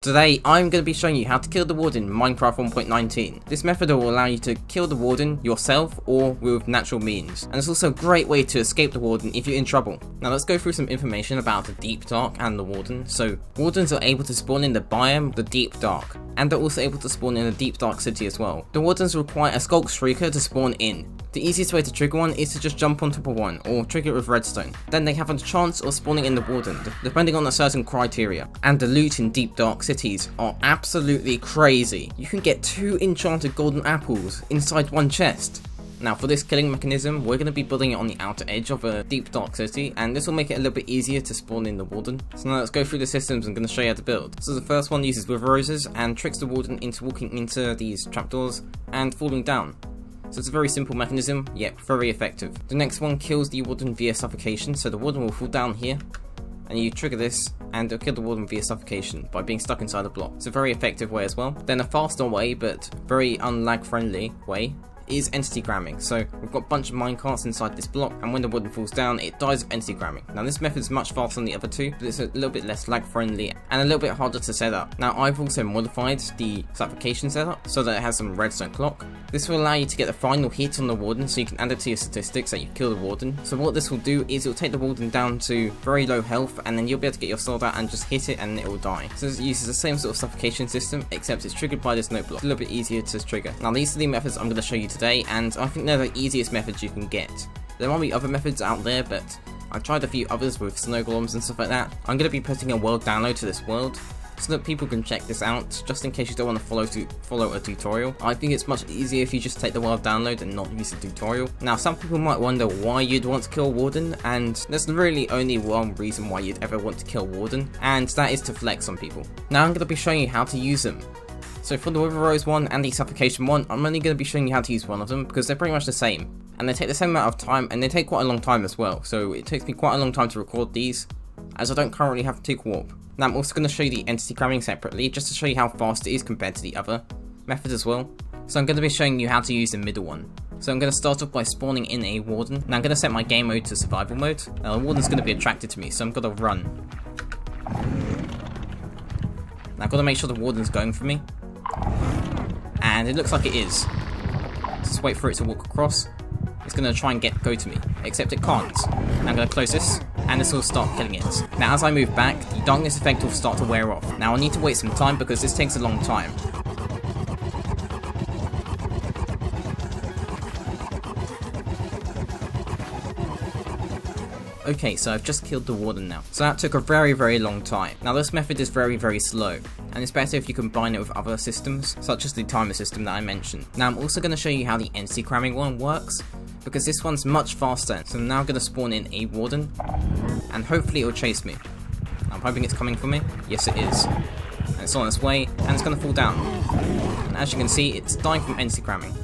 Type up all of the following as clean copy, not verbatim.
Today, I'm going to be showing you how to kill the warden in Minecraft 1.19. This method will allow you to kill the warden yourself or with natural means. And it's also a great way to escape the warden if you're in trouble. Now let's go through some information about the deep dark and the warden. So, wardens are able to spawn in the biome, the deep dark. And they're also able to spawn in a deep dark city as well. The wardens require a skulk streaker to spawn in. The easiest way to trigger one is to just jump on top of one, or trigger it with redstone. Then they have a chance of spawning in the warden, depending on a certain criteria. And the loot in deep dark cities are absolutely crazy. You can get 2 enchanted golden apples inside one chest. Now for this killing mechanism, we're going to be building it on the outer edge of a deep dark city, and this will make it a little bit easier to spawn in the warden. So now let's go through the systems I'm going to show you how to build. So the first one uses wither roses and tricks the warden into walking into these trapdoors and falling down. So it's a very simple mechanism, yet very effective. The next one kills the warden via suffocation, so the warden will fall down here, and you trigger this, and it'll kill the warden via suffocation by being stuck inside the block. It's a very effective way as well. Then a faster way, but very unlag friendly way, is entity cramming. So we've got a bunch of minecarts inside this block, and when the warden falls down, it dies of entity cramming. Now this method is much faster than the other two, but it's a little bit less lag friendly and a little bit harder to set up. Now I've also modified the suffocation setup so that it has some redstone clock. This will allow you to get the final hit on the warden, so you can add it to your statistics that you kill the warden. So what this will do is it will take the warden down to very low health, and then you'll be able to get your sword out and just hit it and it will die. So it uses the same sort of suffocation system, except it's triggered by this note block. It's a little bit easier to trigger. Now these are the methods I'm going to show you today, and I think they're the easiest methods you can get. There might be other methods out there, but I've tried a few others with snow golems and stuff like that. I'm going to be putting a world download to this world, so that people can check this out, just in case you don't want to follow a tutorial. I think it's much easier if you just take the world download and not use a tutorial. Now some people might wonder why you'd want to kill warden, and there's really only one reason why you'd ever want to kill warden, and that is to flex on people. Now I'm going to be showing you how to use them. So for the wither rose one and the suffocation one, I'm only going to be showing you how to use one of them, because they're pretty much the same. And they take the same amount of time, and they take quite a long time as well, so it takes me quite a long time to record these, as I don't currently have tick warp. Now I'm also going to show you the entity cramming separately, just to show you how fast it is compared to the other method as well. So I'm going to be showing you how to use the middle one. So I'm going to start off by spawning in a warden. Now I'm going to set my game mode to survival mode. Now the warden's going to be attracted to me, so I'm going to run. Now I've got to make sure the warden's going for me. And it looks like it is. Just wait for it to walk across. It's going to try and go to me, except it can't. Now I'm going to close this, and this will start killing it. Now as I move back, the darkness effect will start to wear off. Now I need to wait some time because this takes a long time. Okay, so I've just killed the warden now. So that took a very long time. Now this method is very slow, and it's better if you combine it with other systems, such as the timer system that I mentioned. Now I'm also going to show you how the entity cramming one works, because this one's much faster. So I'm now going to spawn in a warden, and hopefully it will chase me. I'm hoping it's coming for me. Yes, it is. And it's on its way, and it's going to fall down. And as you can see, it's dying from entity cramming.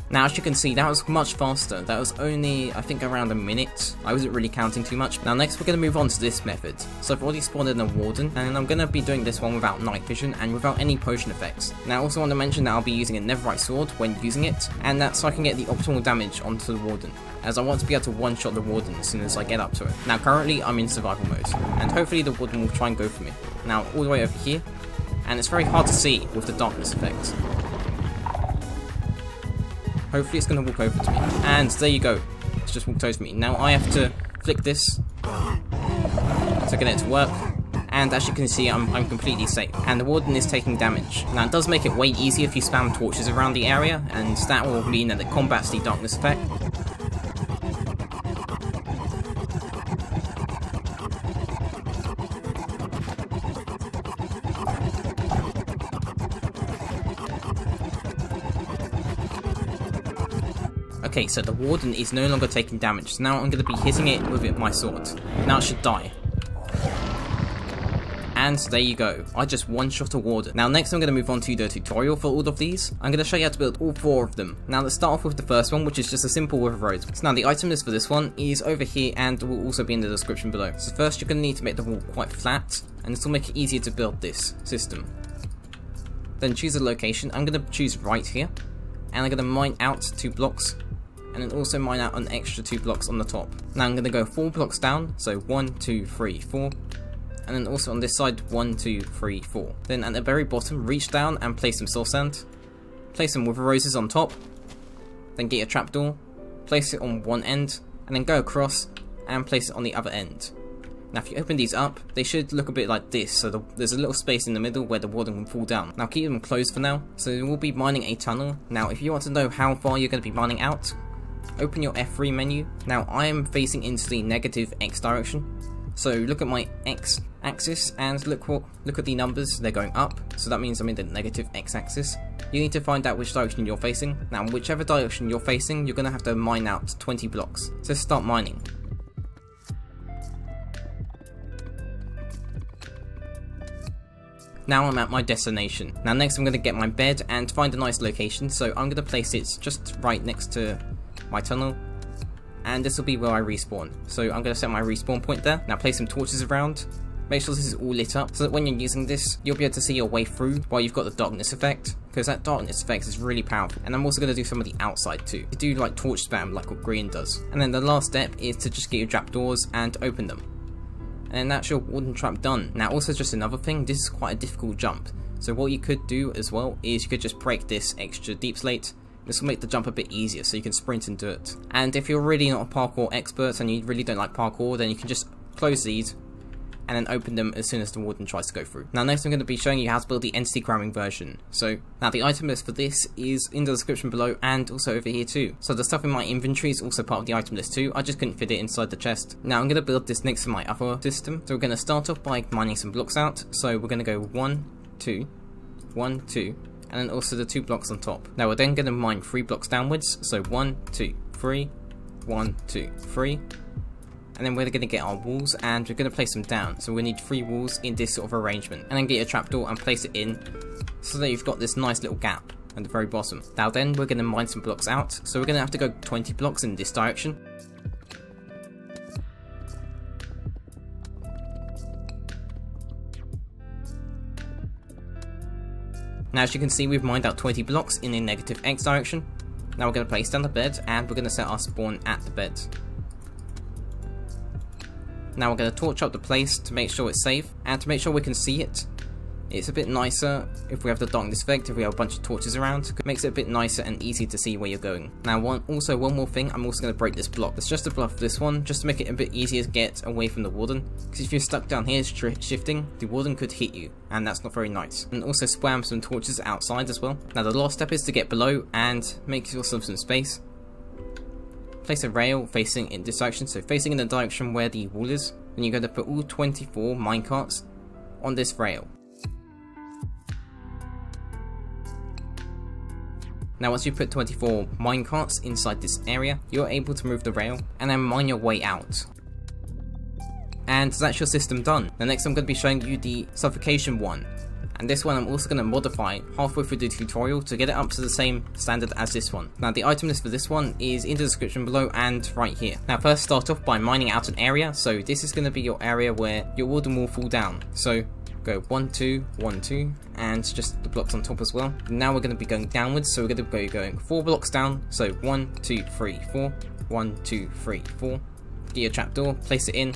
Now as you can see, that was much faster. That was only, I think, around a minute. I wasn't really counting too much. Now next we're going to move on to this method. So I've already spawned in a warden, and I'm going to be doing this one without night vision and without any potion effects. Now I also want to mention that I'll be using a netherite sword when using it, and that's so I can get the optimal damage onto the warden, as I want to be able to one-shot the warden as soon as I get up to it. Now currently I'm in survival mode, and hopefully the warden will try and go for me. Now all the way over here, and it's very hard to see with the darkness effect. Hopefully it's going to walk over to me. And there you go. It's just walked over to me. Now I have to flick this to get it to work. And as you can see, I'm completely safe. And the warden is taking damage. Now it does make it way easier if you spam torches around the area, and that will mean that it combats the darkness effect. Okay, so the warden is no longer taking damage, so now I'm going to be hitting it with my sword. Now it should die. And there you go, I just one-shot a warden. Now next I'm going to move on to the tutorial for all of these. I'm going to show you how to build all 4 of them. Now let's start off with the first one, which is just a simple wither rose. So now the item list for this one is over here and will also be in the description below. So first you're going to need to make the wall quite flat, and this will make it easier to build this system. then choose a location. I'm going to choose right here, and I'm going to mine out 2 blocks, and then also mine out an extra 2 blocks on the top. Now I'm going to go 4 blocks down, so 1, 2, 3, 4, and then also on this side 1, 2, 3, 4. Then at the very bottom, reach down and place some soul sand, place some wither roses on top, then get your trapdoor, place it on one end, and then go across and place it on the other end. Now if you open these up, they should look a bit like this, so there's a little space in the middle where the warden can fall down. Now keep them closed for now, so we'll be mining a tunnel. Now if you want to know how far you're going to be mining out, open your F3 menu. Now I am facing into the negative X direction, so look at my X axis and look at the numbers, they're going up, so that means I'm in the negative X axis. You need to find out which direction you're facing. Now whichever direction you're facing, you're going to have to mine out 20 blocks. So start mining. Now I'm at my destination. Now next I'm going to get my bed and find a nice location, so I'm going to place it just right next to my tunnel, and this will be where I respawn. So I'm going to set my respawn point there. Now place some torches around, make sure this is all lit up, so that when you're using this, you'll be able to see your way through while you've got the darkness effect, because that darkness effect is really powerful. And I'm also going to do some of the outside too, to do like torch spam like what green does. And then the last step is to just get your trapdoors and open them. And that's your warden trap done. Now also just another thing, this is quite a difficult jump, so what you could do as well is you could just break this extra deep slate. This will make the jump a bit easier so you can sprint into it. And if you're really not a parkour expert and you really don't like parkour, then you can just close these and then open them as soon as the warden tries to go through. Now next I'm going to be showing you how to build the entity cramming version. So now the item list for this is in the description below and also over here too. So the stuff in my inventory is also part of the item list too, I just couldn't fit it inside the chest. Now I'm going to build this next to my other system. So we're going to start off by mining some blocks out. So we're going to go 1, 2, 1, 2, and then also the 2 blocks on top. Now we're then going to mine 3 blocks downwards. So 1, 2, 3, 1, 2, 3. And then we're going to get our walls and we're going to place them down. So we need 3 walls in this sort of arrangement. And then get your trapdoor and place it in so that you've got this nice little gap at the very bottom. Now then we're going to mine some blocks out. So we're going to have to go 20 blocks in this direction. Now as you can see, we've mined out 20 blocks in the negative X direction. Now we're going to place down the bed and we're going to set our spawn at the bed. Now we're going to torch up the place to make sure it's safe and to make sure we can see it. It's a bit nicer if we have the darkness effect, if we have a bunch of torches around. It makes it a bit nicer and easy to see where you're going. Now one more thing, I'm also going to break this block. It's just a block for this one, just to make it a bit easier to get away from the warden. Because if you're stuck down here shifting, the warden could hit you, and that's not very nice. And also spam some torches outside as well. Now the last step is to get below and make yourself some space. Place a rail facing in this direction, so facing in the direction where the wall is. Then you're going to put all 24 minecarts on this rail. Now once you put 24 minecarts inside this area, you're able to move the rail and then mine your way out. And that's your system done. Now next I'm going to be showing you the suffocation one. And this one I'm also going to modify halfway through the tutorial to get it up to the same standard as this one. Now the item list for this one is in the description below and right here. Now first start off by mining out an area. So this is going to be your area where your warden will fall down. So go 1, 2, 1, 2, and just the blocks on top as well. Now we're going to be going downwards, so we're going to be going 4 blocks down. So 1, 2, 3, 4, 1, 2, 3, 4. Get your trapdoor, place it in,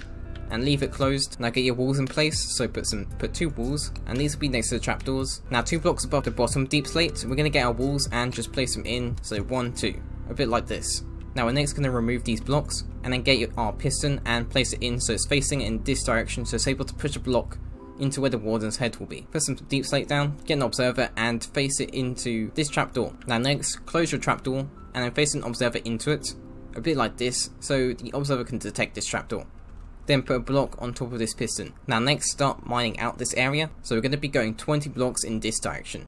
and leave it closed. Now get your walls in place, so put 2 walls, and these will be next to the trapdoors. Now 2 blocks above the bottom deep slate, we're going to get our walls and just place them in, so 1, 2, a bit like this. Now we're next going to remove these blocks, and then get our piston and place it in so it's facing in this direction, so it's able to push a block into where the warden's head will be. Put some deep slate down, get an observer, and face it into this trapdoor. Now next, close your trapdoor, and then face an observer into it, a bit like this, so the observer can detect this trapdoor. Then put a block on top of this piston. Now next, start mining out this area. So we're going to be going 20 blocks in this direction.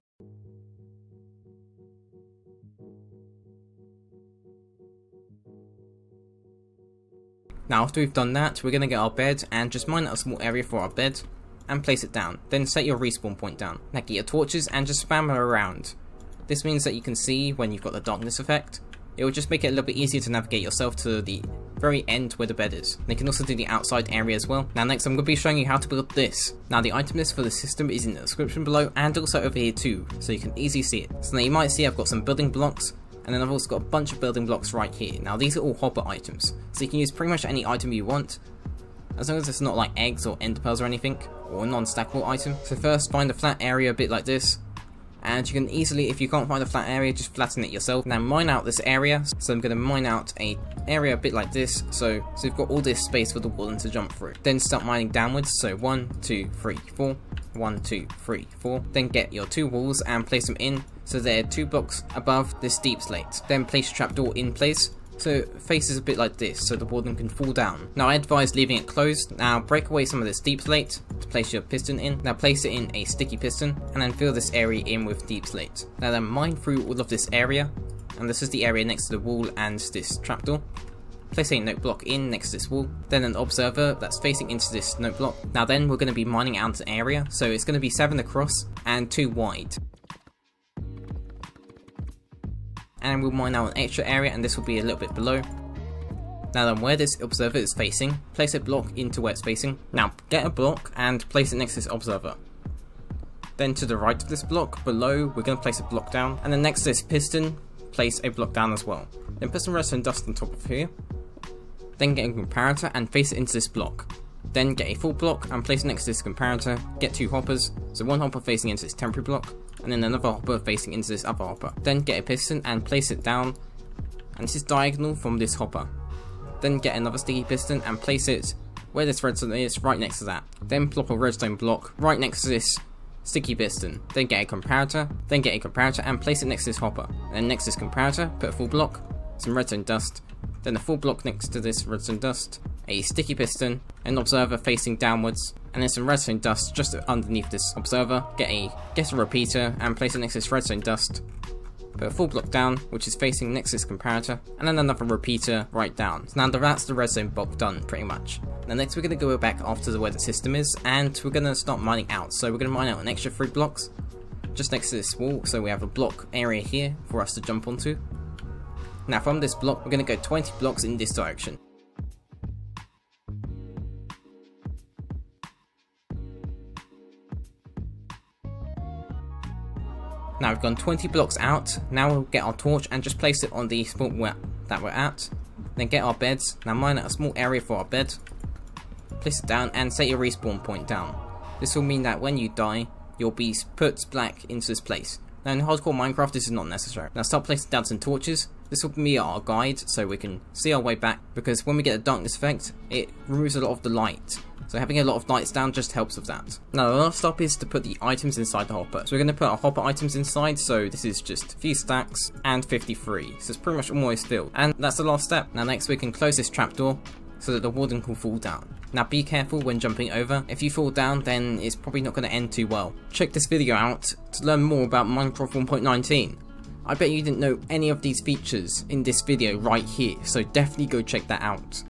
Now after we've done that, we're going to get our bed and just mine out a small area for our bed and place it down. Then set your respawn point down. Now get your torches and just spam them around. This means that you can see when you've got the darkness effect. It will just make it a little bit easier to navigate yourself to the very end where the bed is. And you can also do the outside area as well. Now next I'm going to be showing you how to build this. Now the item list for the system is in the description below and also over here too, so you can easily see it. So now you might see I've got some building blocks, and then I've also got a bunch of building blocks right here. Now these are all hopper items, so you can use pretty much any item you want, as long as it's not like eggs or ender pearls or anything, or a non-stackable item. So first find a flat area a bit like this, and you can easily, if you can't find a flat area, just flatten it yourself. Now mine out this area, so I'm going to mine out a area a bit like this, so you've got all this space for the warden to jump through. Then start mining downwards, so 1, 2, 3, 4, 1, 2, 3, 4. Then get your 2 walls and place them in, so they're 2 blocks above this deep slate. Then place your trapdoor in place, so faces a bit like this, so the warden can fall down. Now I advise leaving it closed. Now break away some of this deep slate to place your piston in. Now place it in a sticky piston, and then fill this area in with deep slate. Now then mine through all of this area, and this is the area next to the wall and this trapdoor. Place a note block in next to this wall, then an observer that's facing into this note block. Now then we're going to be mining out an area, so it's going to be 7 across and 2 wide. And we'll mine out an extra area, and this will be a little bit below. Now then, where this observer is facing, place a block into where it's facing. Now get a block and place it next to this observer. Then to the right of this block below, we're going to place a block down, and then next to this piston, place a block down as well. Then put some redstone dust on top of here. Then get a comparator and face it into this block. Then get a full block and place it next to this comparator. Get 2 hoppers, so 1 hopper facing into this temporary block, and then another hopper facing into this other hopper. Then get a piston and place it down, and this is diagonal from this hopper. Then get another sticky piston and place it where this redstone is, right next to that. Then plop a redstone block right next to this sticky piston. Then get a comparator, and place it next to this hopper. And then next to this comparator, put a full block, some redstone dust, then a full block next to this redstone dust, a sticky piston, an observer facing downwards, and then some redstone dust just underneath this observer. Get a repeater and place it next to this redstone dust. Put a full block down, which is facing next to this comparator, and then another repeater right down. So now that's the redstone block done, pretty much. Now next we're going to go back after where the system is, and we're going to start mining out. So we're going to mine out an extra 3 blocks, just next to this wall, so we have a block area here for us to jump onto. Now from this block, we're going to go 20 blocks in this direction. Now we've gone 20 blocks out. Now we'll get our torch and just place it on the spot that we're at. Then get our beds. Now mine out a small area for our bed. Place it down and set your respawn point down. This will mean that when you die, you'll be put back into this place. Now in hardcore Minecraft this is not necessary. Now start placing down some torches. This will be our guide so we can see our way back, because when we get a darkness effect, it removes a lot of the light. So having a lot of lights down just helps with that. Now the last step is to put the items inside the hopper. So we're going to put our hopper items inside, so this is just a few stacks and 53. So it's pretty much almost filled. And that's the last step. Now next we can close this trapdoor so that the warden can fall down. Now be careful when jumping over. If you fall down, then it's probably not going to end too well. Check this video out to learn more about Minecraft 1.19. I bet you didn't know any of these features in this video right here, so definitely go check that out.